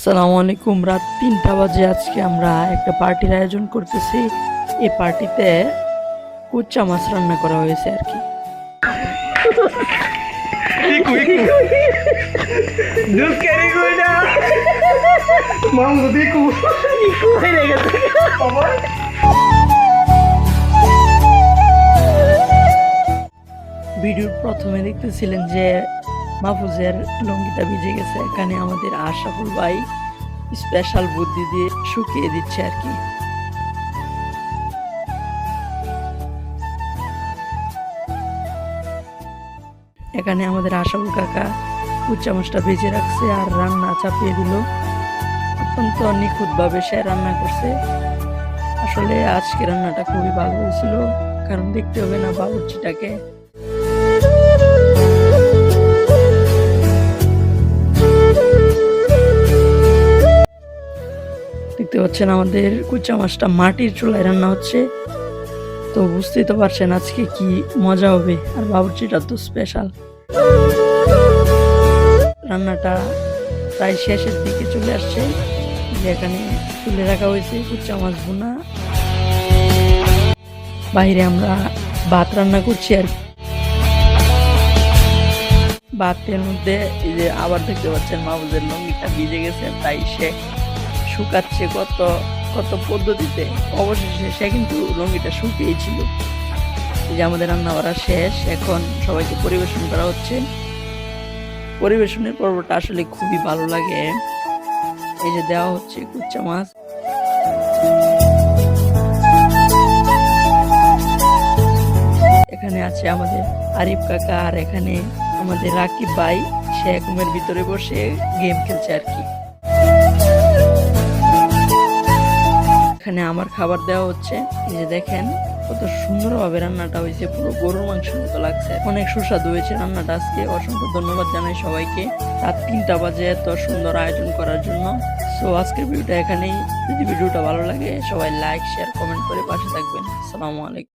আসসালামু আলাইকুম। রাত ৩টা বাজে আজকে আমরা একটা পার্টির আয়োজন করতেছি। এই পার্টিতে কুচ্চা মাছ রান্না করা হয়েছে আর কি। ভিডিওর প্রথমে দেখতেছিলেন যে মাহফুজের লুঙ্গিটা ভিজে গেছে। এখানে আমাদের আশরাফুল ভাই স্পেশাল বুদ্ধি দিয়ে শুকিয়ে দিচ্ছে আর কি। এখানে আমাদের আশরাফুল কাকা কুচ্চা মাছটা ভেজে রাখছে আর রান্না চাপিয়ে দিল। অত্যন্ত নিখুঁতভাবে সে রান্না করছে। আসলে আজকে রান্নাটা খুবই ভালো হয়েছিল, কারণ দেখতে হবে না বাবুর্চিটাকে। দেখতে পাচ্ছেন আমাদের কুচা মাছটা মাটির চুলায় রান্না হচ্ছে, তো বুঝতেই তো পারছেন আজকে কি মজা হবে। আর বাবুর্চিটা তো স্পেশাল। রান্নাটা প্রায় শেষের দিকে চলে আসছে। যেখানে তুলে রাখা হয়েছে কুচা মাছ ভুনা। বাইরে আমরা ভাত রান্না করছি আর ভাতের মধ্যে এই যে আবার দেখতে পাচ্ছেন মাহফুজের লুঙ্গিটা ভিজে গেছে, তাই সে শুকাচ্ছে কত কত পদ্ধতিতে। অবশেষে সে কিন্তু লুঙ্গিটা শুকিয়েছিল। এই যে আমাদের রান্না করা শেষ, এখন সবাইকে পরিবেশন করা হচ্ছে। পরিবেশনের পর্বটা আসলে খুবই ভালো লাগে। এই যে দেওয়া হচ্ছে কুচ্চা মাছ। এখানে আছে আমাদের আরিফ কাকা, আর এখানে আমাদের রাকিব ভাই, সে রুমের ভিতরে বসে গেম খেলছে আর কি। এখানে আমার খাবার দেওয়া হচ্ছে। এই যে দেখেন কত সুন্দরভাবে রান্নাটা হয়েছে, পুরো গরুর মাংসের মতো লাগছে। অনেক সুস্বাদু হয়েছে রান্নাটা আজকে। অসংখ্য ধন্যবাদ জানাই সবাইকে রাত 3টা বাজে এত সুন্দর আয়োজন করার জন্য। সো আজকের ভিডিওটা এখানেই। যদি ভিডিওটা ভালো লাগে সবাই লাইক, শেয়ার, কমেন্ট করে পাশে থাকবেন। আসসালামু আলাইকুম।